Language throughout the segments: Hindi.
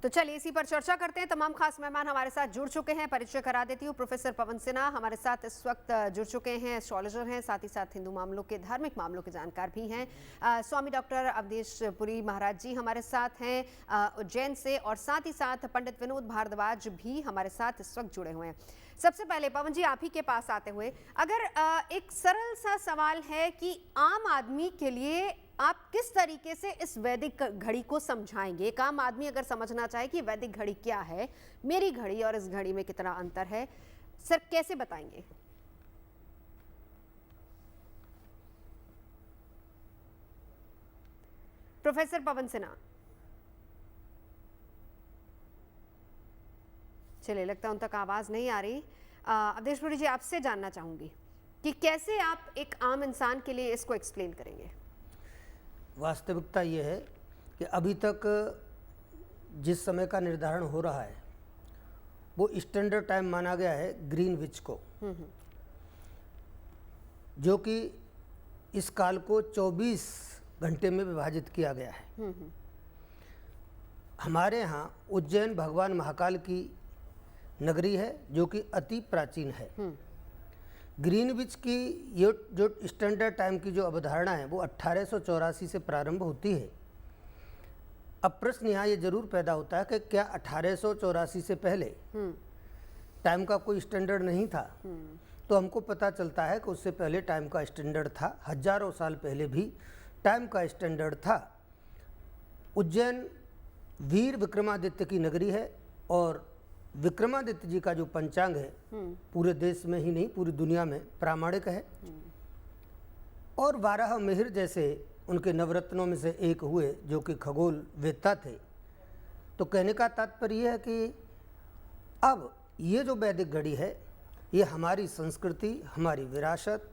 तो चलिए इसी पर चर्चा करते हैं। तमाम खास मेहमान हमारे साथ जुड़ चुके हैं। परिचय करा देती हूँ। प्रोफेसर पवन सिन्हा हमारे साथ इस वक्त जुड़ चुके हैं, एस्ट्रोलॉजर हैं, साथ ही साथ हिंदू मामलों के, धार्मिक मामलों के जानकार भी हैं। स्वामी डॉक्टर अवधेश पुरी महाराज जी हमारे साथ हैं उज्जैन से, और साथ ही साथ पंडित विनोद भारद्वाज भी हमारे साथ इस वक्त जुड़े हुए हैं। सबसे पहले पवन जी, आप ही के पास आते हुए, अगर एक सरल सा सवाल है कि आम आदमी के लिए आप किस तरीके से इस वैदिक घड़ी को समझाएंगे? एक आम आदमी अगर समझना चाहे कि वैदिक घड़ी क्या है, मेरी घड़ी और इस घड़ी में कितना अंतर है, सर कैसे बताएंगे? प्रोफेसर पवन सिन्हा। चलिए, लगता है उन तक आवाज नहीं आ रही। अवधेश पुरी जी, आपसे जानना चाहूंगी कि कैसे आप एक आम इंसान के लिए इसको एक्सप्लेन करेंगे? वास्तविकता ये है कि अभी तक जिस समय का निर्धारण हो रहा है वो स्टैंडर्ड टाइम माना गया है ग्रीनविच को, जो कि इस काल को 24 घंटे में विभाजित किया गया है। हमारे यहाँ उज्जैन भगवान महाकाल की नगरी है, जो कि अति प्राचीन है। ग्रीनविच की ये जो स्टैंडर्ड टाइम की जो अवधारणा है वो 1884 से प्रारंभ होती है। अब प्रश्न यहाँ ये जरूर पैदा होता है कि क्या 1884 से पहले टाइम का कोई स्टैंडर्ड नहीं था? तो हमको पता चलता है कि उससे पहले टाइम का स्टैंडर्ड था। हजारों साल पहले भी टाइम का स्टैंडर्ड था। उज्जैन वीर विक्रमादित्य की नगरी है, और विक्रमादित्य जी का जो पंचांग है पूरे देश में ही नहीं पूरी दुनिया में प्रामाणिक है। और 12 मिहिर जैसे उनके नवरत्नों में से एक हुए, जो कि खगोल वेत्ता थे। तो कहने का तात्पर्य यह है कि अब ये जो वैदिक घड़ी है ये हमारी संस्कृति, हमारी विरासत,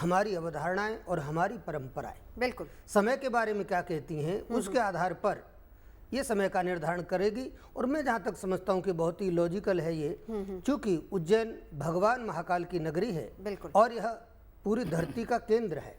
हमारी अवधारणाएं और हमारी परंपराएं बिल्कुल समय के बारे में क्या कहती हैं, उसके आधार पर ये समय का निर्धारण करेगी। और मैं जहाँ तक समझता हूँ कि बहुत ही लॉजिकल है ये, क्योंकि उज्जैन भगवान महाकाल की नगरी है और यह पूरी धरती का केंद्र है।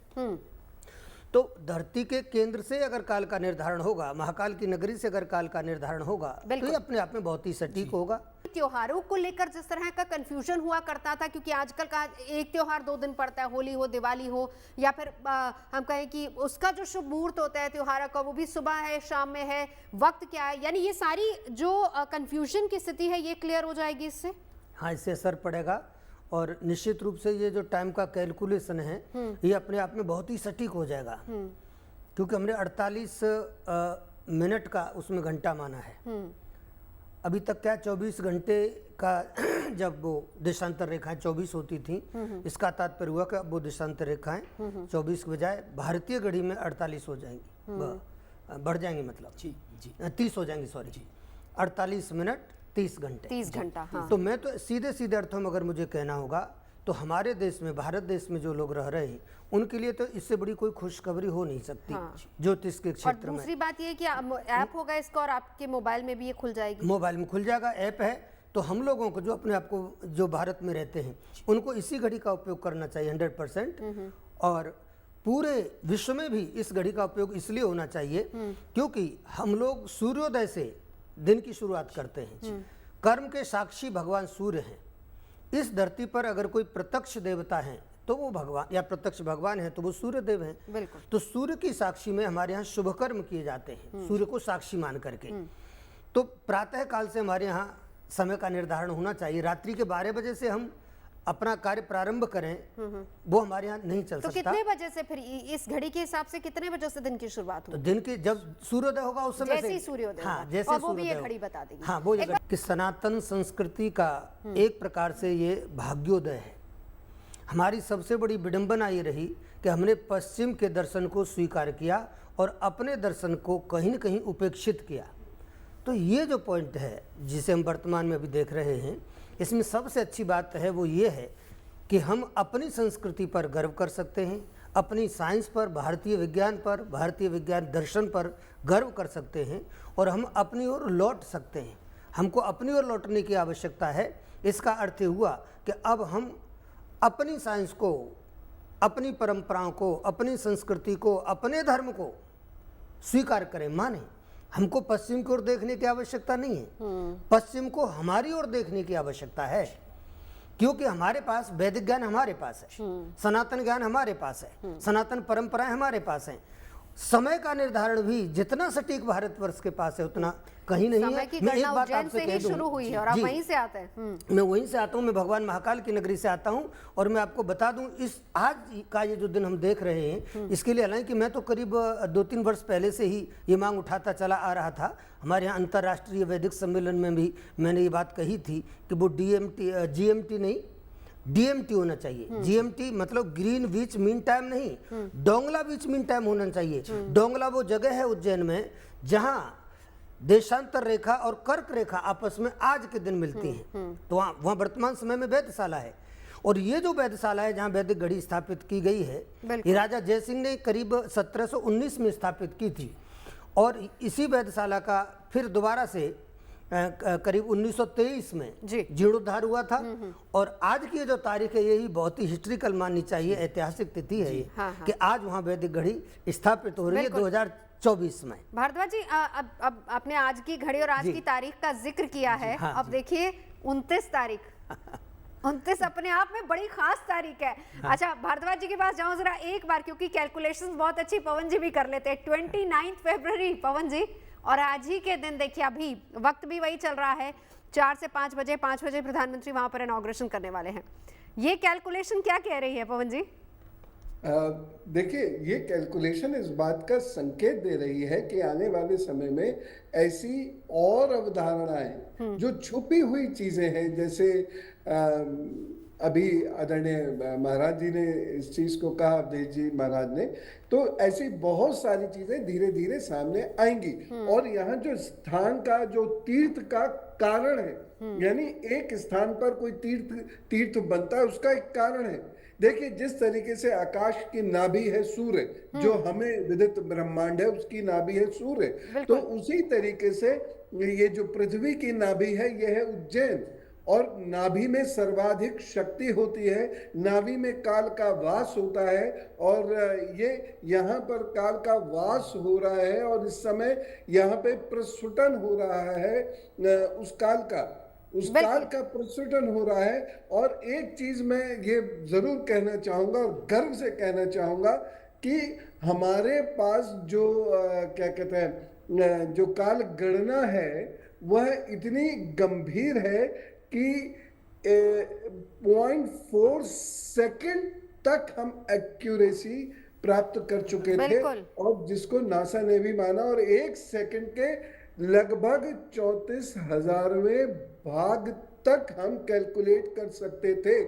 तो धरती के केंद्र से अगर काल का निर्धारण होगा, महाकाल की नगरी से अगर काल का निर्धारण होगा, तो ये अपने आप में बहुत ही सटीक होगा। त्योहारों को लेकर जिस तरह का कंफ्यूजन हुआ करता था, क्योंकि आजकल का एक त्योहार 2 दिन पड़ता है, होली हो, दिवाली हो, या फिर हम कहें कि उसका जो शुभ मुहूर्त होता है त्योहार का, वो भी सुबह है, शाम में है, वक्त क्या है, यानी ये सारी जो कंफ्यूजन की स्थिति है ये क्लियर हो जाएगी इससे? हाँ, इससे असर पड़ेगा, और निश्चित रूप से ये जो टाइम का कैलकुलेशन है ये अपने आप में बहुत ही सटीक हो जाएगा, क्योंकि हमने 48 मिनट का उसमें घंटा माना है। अभी तक क्या 24 घंटे का जब वो देशांतर रेखाएं 24 होती थी, इसका तात्पर्य हुआ कि अब वो देशांतर रेखाएं 24 के बजाय भारतीय घड़ी में 48 हो जाएंगी, बढ़ जाएंगी, मतलब 30 हो जाएंगी, सॉरी 48 मिनट 30 घंटे, 30 घंटा। हाँ। तो मैं तो सीधे सीधे अर्थों में अगर मुझे कहना होगा तो हमारे देश में, भारत देश में जो लोग रह रहे हैं उनके लिए तो इससे बड़ी कोई खुशखबरी हो नहीं सकती। हाँ। ज्योतिष के क्षेत्र में। दूसरी बात ये कि ऐप होगा इसका, और आपके मोबाइल में भी ये खुल जाएगी? मोबाइल में खुल जाएगा, ऐप है। तो हम लोगों को जो अपने आप को जो भारत में रहते हैं उनको इसी घड़ी का उपयोग करना चाहिए 100%। और पूरे विश्व में भी इस घड़ी का उपयोग इसलिए होना चाहिए क्योंकि हम लोग सूर्योदय से दिन की शुरुआत करते हैं। कर्म के साक्षी भगवान सूर्य हैं। इस धरती पर अगर कोई प्रत्यक्ष देवता है तो वो भगवान, या प्रत्यक्ष भगवान है तो वो सूर्य देव हैं। तो सूर्य की साक्षी में हमारे यहाँ शुभ कर्म किए जाते हैं, सूर्य को साक्षी मान करके। तो प्रातः काल से हमारे यहाँ समय का निर्धारण होना चाहिए। रात्रि के 12 बजे से हम अपना कार्य प्रारंभ करें वो हमारे यहाँ नहीं चल सकता। कितने बजे से, फिर इस घड़ी के हिसाब से कितने बजे से दिन की शुरुआत होगी? तो दिन की जब सूर्योदय होगा उस समय जैसे ही सूर्योदय, हाँ, जैसे और वो भी ये घड़ी बता देगी। हाँ, वो कि सनातन संस्कृति का एक प्रकार से ये भाग्योदय है। हमारी सबसे बड़ी विडंबना ये रही कि हमने पश्चिम के दर्शन को स्वीकार किया और अपने दर्शन को कहीं न कहीं उपेक्षित किया। तो ये जो पॉइंट है जिसे हम वर्तमान में अभी देख रहे हैं, इसमें सबसे अच्छी बात है वो ये है कि हम अपनी संस्कृति पर गर्व कर सकते हैं, अपनी साइंस पर, भारतीय विज्ञान पर, भारतीय विज्ञान दर्शन पर गर्व कर सकते हैं, और हम अपनी ओर लौट सकते हैं। हमको अपनी ओर लौटने की आवश्यकता है। इसका अर्थ हुआ कि अब हम अपनी साइंस को, अपनी परंपराओं को, अपनी संस्कृति को, अपने धर्म को स्वीकार करें, माने। हमको पश्चिम की ओर देखने की आवश्यकता नहीं है, पश्चिम को हमारी ओर देखने की आवश्यकता है, क्योंकि हमारे पास वैदिक ज्ञान हमारे पास है, सनातन ज्ञान हमारे पास है, सनातन परंपराएं हमारे पास हैं। समय का निर्धारण भी जितना सटीक भारतवर्ष के पास है उतना कहीं नहीं है। मैं एक बात आपसे कह दूं, शुरू हुई है और आप वहीं से आते हैं। मैं वहीं से आता हूं, मैं भगवान महाकाल की नगरी से आता हूं। और मैं आपको बता दूं, इस आज का ये जो दिन हम देख रहे हैं, इसके लिए हालांकि मैं तो करीब 2-3 वर्ष पहले से ही ये मांग उठाता चला आ रहा था। हमारे यहाँ अंतर्राष्ट्रीय वैदिक सम्मेलन में भी मैंने ये बात कही थी कि वो GMT नहीं, DMT होना चाहिए। GMT मतलब ग्रीन विच मीन टाइम नहीं, डोंगला विच मीन टाइम होना चाहिए। डोंगला वो जगह है उज्जैन में जहां देशांतर रेखा और कर्क रेखा आपस में आज के दिन मिलती हैं, तो वहाँ वर्तमान समय में वैधशाला है। और ये जो वैधशाला है जहाँ वैदिक घड़ी स्थापित की गई है, ये राजा जयसिंह ने करीब 1719 में स्थापित की थी। और इसी वैधशाला का फिर दोबारा से करीब 1923 में जीर्णोद्धार हुआ था। और आज की जो तारीख है यही बहुत ही हिस्ट्रिकल माननी चाहिए, ऐतिहासिक तिथि है ये, कि आज वहाँ वैदिक घड़ी स्थापित हो रही है 2024 में। भारद्वाज जी, अब आपने आज की घड़ी और आज की तारीख का जिक्र किया है। अब देखिए 29 तारीख 29 अपने आप में बड़ी खास तारीख है। अच्छा, भारद्वाज जी के पास जाऊं जरा एक बार, क्योंकि कैलकुलेशंस बहुत अच्छी पवन जी भी कर लेते हैं। 29 फरवरी पवन जी, और आज ही के दिन देखिए अभी वक्त भी वही चल रहा है, 4 से 5 बजे, 5 बजे प्रधानमंत्री वहां पर इनॉग्रेशन करने वाले हैं। ये कैलकुलेशन क्या कह रही है पवन जी? देखिए, ये कैलकुलेशन इस बात का संकेत दे रही है कि आने वाले समय में ऐसी और अवधारणाएं जो छुपी हुई चीजें हैं, जैसे अभी आदरणीय महाराज जी ने इस चीज को कहा, अवधेश जी महाराज ने, तो ऐसी बहुत सारी चीजें धीरे धीरे सामने आएंगी। और यहाँ जो स्थान का, जो तीर्थ का कारण है, यानी एक स्थान पर कोई तीर्थ बनता है, उसका एक कारण है। देखिए, जिस तरीके से आकाश की नाभि है सूर्य, जो हमें विदित ब्रह्मांड है उसकी नाभि है सूर्य, तो उसी तरीके से ये जो पृथ्वी की नाभि है यह है उज्जैन। और नाभि में सर्वाधिक शक्ति होती है, नाभि में काल का वास होता है, और ये यहाँ पर काल का वास हो रहा है, और इस समय यहाँ पे प्रस्फुटन हो रहा है उस काल का प्रस्फुटन हो रहा है। और एक चीज मैं ये जरूर कहना चाहूंगा और गर्व से कहना चाहूंगा कि हमारे पास जो क्या कहते हैं, जो काल गणना है वह इतनी गंभीर है कि 0.4 सेकंड तक हम एक्यूरेसी प्राप्त कर चुके थे, और जिसको नासा ने भी माना, और 1 सेकंड के लगभग 34,000वें भाग तक हम कैलकुलेट कर सकते थे।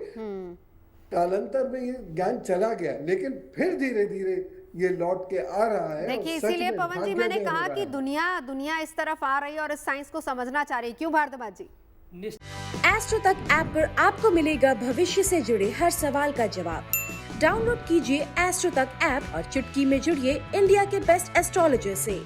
कालांतर में ये ज्ञान चला गया, लेकिन फिर धीरे धीरे ये लौट के आ रहा है। देखिए, इसीलिए पवन जी मैंने कहा कि दुनिया इस तरफ आ रही है और इस साइंस को समझना चाह रही है। क्यों भारद्वाज जी? एस्ट्रो तक ऐप पर आपको मिलेगा भविष्य से जुड़े हर सवाल का जवाब। डाउनलोड कीजिए एस्ट्रो तक ऐप और चुटकी में जुड़िए इंडिया के बेस्ट एस्ट्रोलॉजर से।